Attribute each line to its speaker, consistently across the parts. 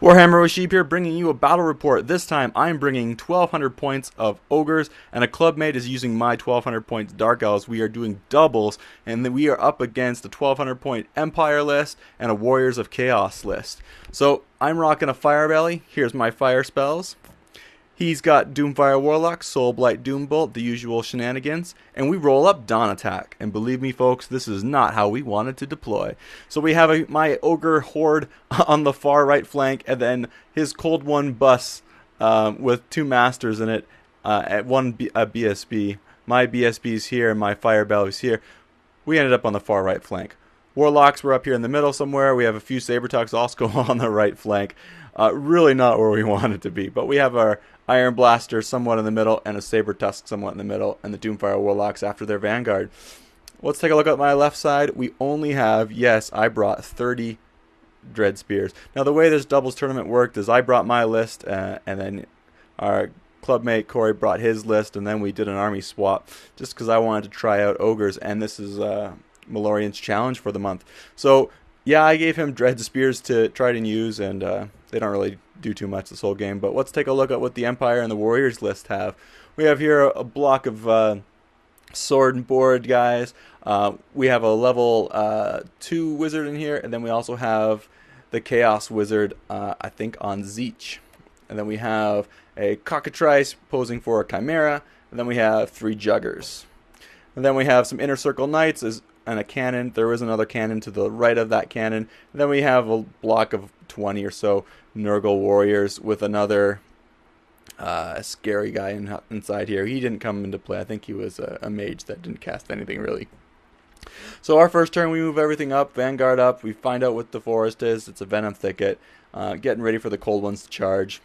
Speaker 1: Warhammer WoC here, bringing you a battle report. This time I'm bringing 1200 points of Ogres, and a clubmate is using my 1200 points Dark Elves. We are doing doubles, and then we are up against a 1200 point Empire list and a Warriors of Chaos list. So I'm rocking a Fire Belly. Here's my fire spells. He's got Doomfire Warlock, Soul Blight Doombolt, the usual shenanigans, and we roll up Dawn Attack. And believe me, folks, this is not how we wanted to deploy. So we have my Ogre Horde on the far right flank, and then his Cold One bus with two Masters in it, at one BSB. My BSB's here, and my Fire Belly's here. We ended up on the far right flank. Warlocks were up here in the middle somewhere. We have a few Sabertucks also on the right flank. Really not where we wanted to be, but we have our Iron Blaster somewhat in the middle and a Sabertusk somewhat in the middle, and the Doomfire Warlocks after their Vanguard. Let's take a look at my left side. We only have, yes, I brought 30 Dread Spears. Now the way this doubles tournament worked is I brought my list, and then our clubmate Corey brought his list, and then we did an army swap just because I wanted to try out Ogres, and this is Malorian's challenge for the month. So yeah, I gave him Dread Spears to try and use, and they don't really do too much this whole game. But let's take a look at what the Empire and the Warriors list have. We have here a block of sword and board guys. We have a level 2 wizard in here, and then we also have the Chaos Wizard, I think, on Zeech. And then we have a Cockatrice posing for a Chimera, and then we have 3 Juggers. And then we have some Inner Circle Knights and a cannon. There is another cannon to the right of that cannon. And then we have a block of 20 or so Nurgle Warriors with another scary guy inside here. He didn't come into play. I think he was a mage that didn't cast anything really. So our first turn, we move everything up, Vanguard up. We find out what the forest is. It's a Venom Thicket. Getting ready for the Cold Ones to charge.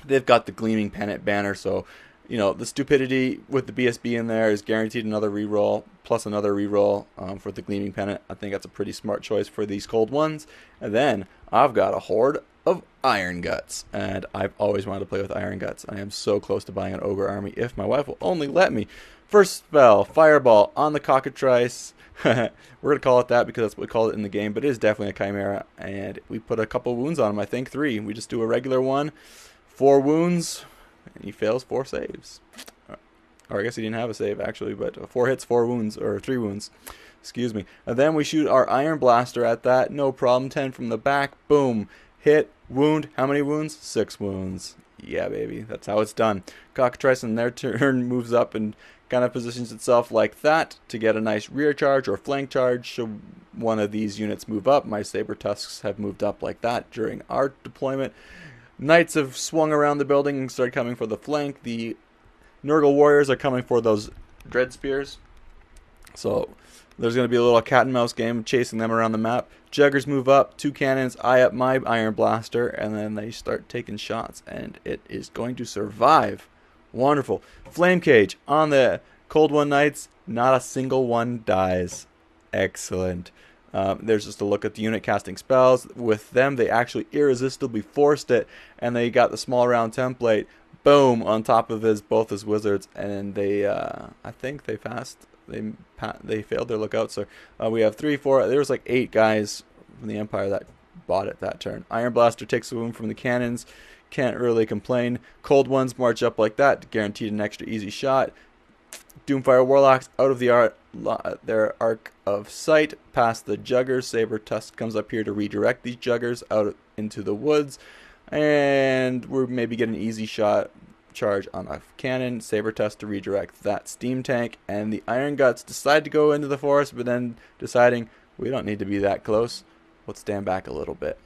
Speaker 1: They've got the Gleaming Pennant banner, so you know, the stupidity with the BSB in there is guaranteed another reroll, plus another reroll for the Gleaming Pennant. I think that's a pretty smart choice for these cold ones. And then I've got a horde of Iron Guts, and I've always wanted to play with Iron Guts. I am so close to buying an Ogre army if my wife will only let me. First spell, Fireball on the Cockatrice. We're going to call it that because that's what we call it in the game, but it is definitely a Chimera. And we put a couple wounds on him, I think 3. We just do a regular one, 4 wounds. And he fails 4 saves. Or I guess he didn't have a save, actually, but 4 hits, 4 wounds, or 3 wounds. Excuse me. And then we shoot our Iron Blaster at that. No problem. 10 from the back. Boom. Hit. Wound. How many wounds? 6 wounds. Yeah, baby. That's how it's done. Cockatrice in their turn moves up and kind of positions itself like that to get a nice rear charge or flank charge. Should one of these units move up, my Sabertusks have moved up like that during our deployment. Knights have swung around the building and started coming for the flank. The Nurgle Warriors are coming for those Dread Spears. So there's going to be a little cat and mouse game chasing them around the map. Juggers move up, 2 cannons, I up my Iron Blaster, and then they start taking shots, and it is going to survive. Wonderful. Flame Cage on the Cold One Knights. Not a single one dies. Excellent. There's just a look at the unit casting spells. With them, they actually irresistibly forced it, and they got the small round template, boom, on top of both his wizards, and they, I think they failed their lookout. So we have 3, 4. There was like 8 guys from the Empire that bought it that turn. Iron Blaster takes a wound from the cannons. Can't really complain. Cold Ones march up like that, guaranteed an extra easy shot. Doomfire Warlocks out of their arc of sight, past the Juggers. Sabertusk comes up here to redirect these Juggers out into the woods, and we're maybe get an easy shot charge on a cannon. Sabertusk to redirect that steam tank, and the Iron Guts decide to go into the forest, but then deciding we don't need to be that close. Let's stand back a little bit.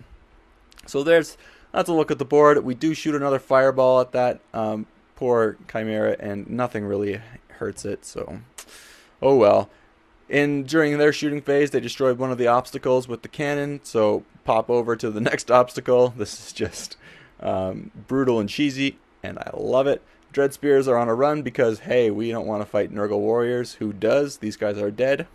Speaker 1: So that's a look at the board. We do shoot another fireball at that poor Chimera, and nothing really hurts it, so oh well. During their shooting phase, they destroyed one of the obstacles with the cannon, so pop over to the next obstacle. This is just brutal and cheesy, and I love it. Dread Spears are on a run because, hey, we don't want to fight Nurgle Warriors. Who does? These guys are dead.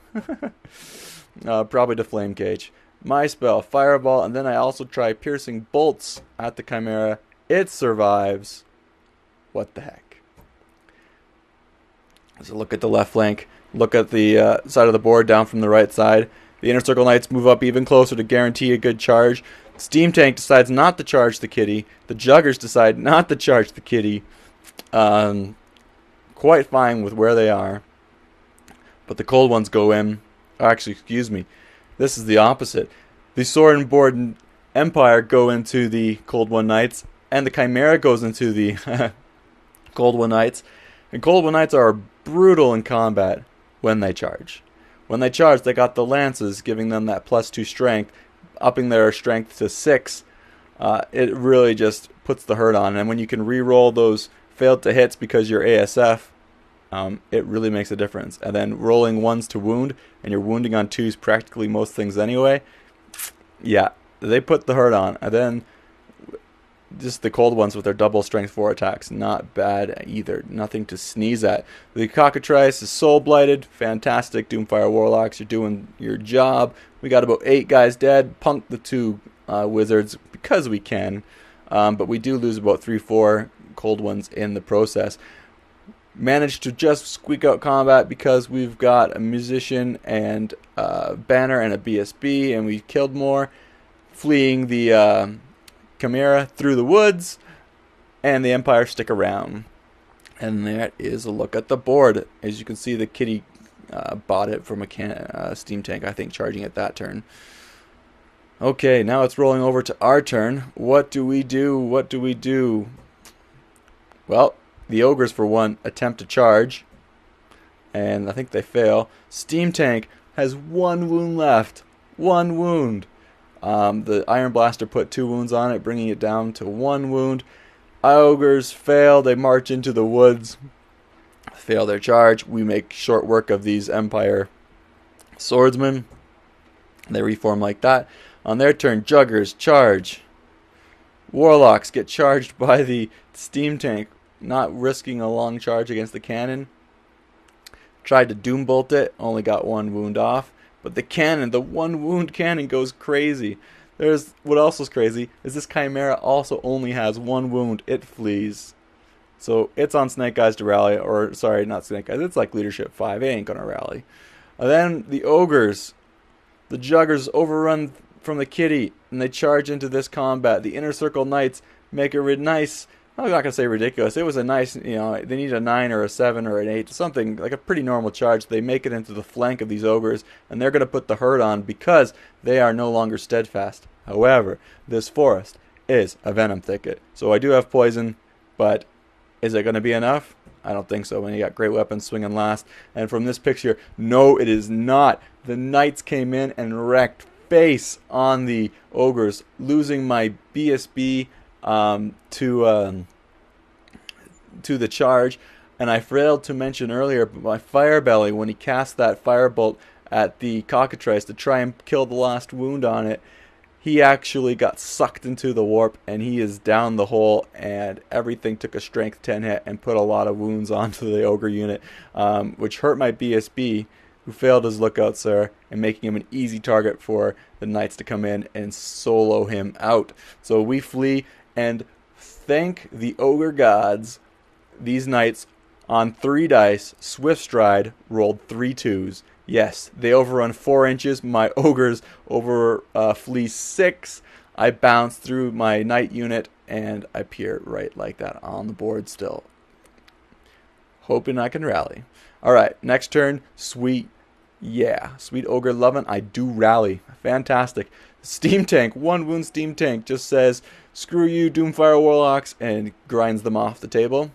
Speaker 1: Probably to Flame Cage. My spell, Fireball, and then I also try Piercing Bolts at the Chimera. It survives. What the heck? So look at the left flank. Look at the side of the board down from the right side. The Inner Circle Knights move up even closer to guarantee a good charge. Steam Tank decides not to charge the kitty. The Juggers decide not to charge the kitty. Quite fine with where they are. But the Cold Ones go in. Actually, excuse me. This is the opposite. The Sword and Board Empire go into the Cold One Knights, and the Chimera goes into the Cold One Knights. And Cold One Knights are brutal in combat when they charge. When they charge, they got the lances, giving them that +2 strength, upping their strength to 6. It really just puts the hurt on. And when you can re-roll those failed to hits because you're ASF, it really makes a difference. And then rolling 1s to wound, and you're wounding on 2s practically most things anyway. Yeah, they put the hurt on. And then just the Cold Ones with their double strength 4 attacks, not bad either. Nothing to sneeze at. The Cockatrice is soul blighted. Fantastic. Doomfire Warlocks, you're doing your job. We got about 8 guys dead. Punked the 2 wizards because we can. But we do lose about 3-4 Cold Ones in the process. Managed to just squeak out combat because we've got a musician and a banner and a BSB, and we killed more, fleeing the Chimera through the woods, and the Empire stick around. And that is a look at the board. As you can see, the kitty bought it from a Steam Tank, I think, charging it that turn. Okay, now it's rolling over to our turn. What do we do? What do we do? Well, the Ogres, for one, attempt to charge, and I think they fail. Steam Tank has 1 wound left. 1 wound. The Iron Blaster put 2 wounds on it, bringing it down to 1 wound. Ogres fail. They march into the woods, fail their charge. We make short work of these Empire swordsmen. They reform like that. On their turn, Juggers charge. Warlocks get charged by the Steam Tank, not risking a long charge against the cannon. Tried to doom bolt it, only got 1 wound off. But the cannon, the 1 wound cannon, goes crazy. There's what else is crazy is this Chimera also only has 1 wound. It flees. So it's on Snake Eyes to rally, or sorry, not Snake Eyes. It's like Leadership 5. It ain't gonna rally. And then the Ogres, the Juggers overrun from the kitty, and they charge into this combat. The Inner Circle Knights make a nice, I'm not going to say ridiculous, it was a nice, they need a 9 or a 7 or an 8, something like a pretty normal charge. They make it into the flank of these Ogres, and they're going to put the hurt on because they are no longer steadfast. However, this forest is a venom thicket. So I do have poison, but is it going to be enough? I don't think so when you got great weapons swinging last. And from this picture, no, it is not. The Knights came in and wrecked face on the Ogres, losing my BSB to the charge. And I failed to mention earlier, but my Firebelly, when he cast that firebolt at the Cockatrice to try and kill the last wound on it, he actually got sucked into the warp, and he is down the hole, and everything took a strength 10 hit and put a lot of wounds onto the Ogre unit, which hurt my BSB, who failed his lookout, sir, and making him an easy target for the Knights to come in and solo him out. So we flee, and thank the Ogre gods, these Knights on 3 dice, Swift Stride, rolled 3 2s. Yes, they overrun 4 inches. My Ogres flee 6. I bounce through my Knight unit, and I appear right like that on the board still. Hoping I can rally. Alright, next turn, sweet. Yeah, sweet Ogre lovin', I do rally. Fantastic. Steam Tank, 1 wound Steam Tank, just says, screw you, Doomfire Warlocks, and grinds them off the table.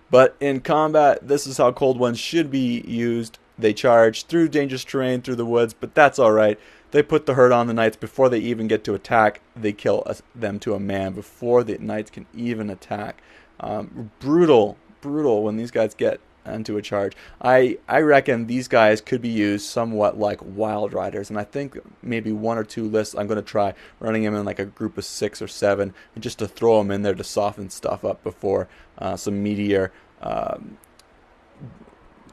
Speaker 1: But in combat, this is how Cold Ones should be used. They charge through dangerous terrain, through the woods, but that's alright. They put the hurt on the Knights before they even get to attack. They kill them to a man before the Knights can even attack. Brutal when these guys get into a charge. I reckon these guys could be used somewhat like Wild Riders, and I think maybe 1 or 2 lists I'm going to try running them in like a group of 6 or 7, and just to throw them in there to soften stuff up before some meteor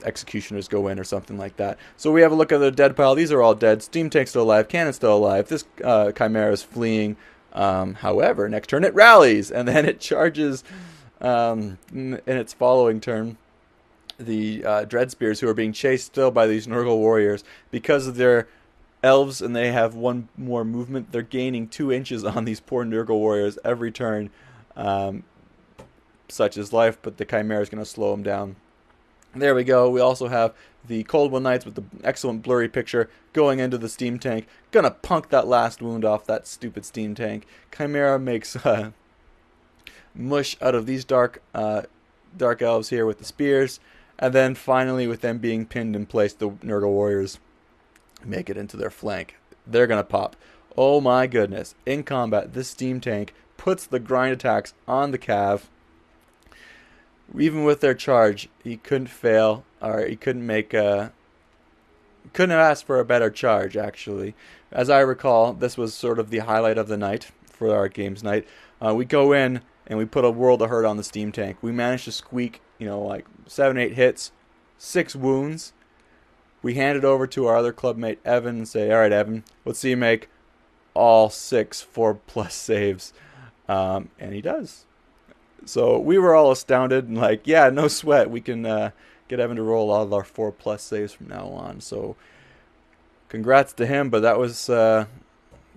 Speaker 1: executioners go in or something like that. So we have a look at the dead pile. These are all dead. Steam Tank's still alive. Cannon's still alive. This Chimera is fleeing. However, next turn it rallies, and then it charges in its following turn. The Dread Spears, who are being chased still by these Nurgle warriors because of their elves, and they have one more movement. They're gaining 2 inches on these poor Nurgle warriors every turn. Such is life, but the Chimera is going to slow them down. There we go. We also have the Cold One Knights with the excellent blurry picture going into the steam tank. Gonna punk that last wound off that stupid steam tank. Chimera makes mush out of these dark elves here with the spears. And then finally, with them being pinned in place, the Nurgle warriors make it into their flank. They're gonna pop. Oh my goodness. In combat, this steam tank puts the grind attacks on the Cav. Even with their charge, he couldn't fail, or he couldn't make couldn't have asked for a better charge, actually. As I recall, this was sort of the highlight of the night for our games night. We go in and we put a world of hurt on the steam tank. We managed to squeak, like 7-8 hits, 6 wounds. We hand it over to our other clubmate Evan and say, "All right, Evan, let's see you make all 6 4+ saves," and he does. So we were all astounded and like, yeah, no sweat. We can get Evan to roll all of our 4+ saves from now on. So congrats to him, but that was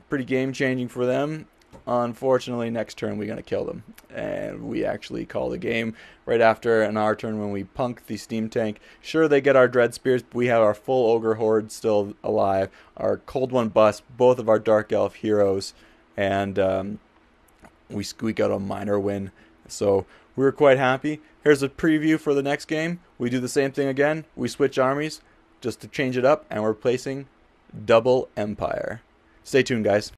Speaker 1: pretty game-changing for them. Unfortunately, next turn we're going to kill them. And we actually call the game right after in our turn when we punk the steam tank. Sure, they get our Dread Spears, but we have our full Ogre Horde still alive. Our Cold One bust, both of our Dark Elf heroes. And we squeak out a minor win. So we were quite happy. Here's a preview for the next game. We do the same thing again. We switch armies just to change it up, and we're placing double Empire. Stay tuned, guys.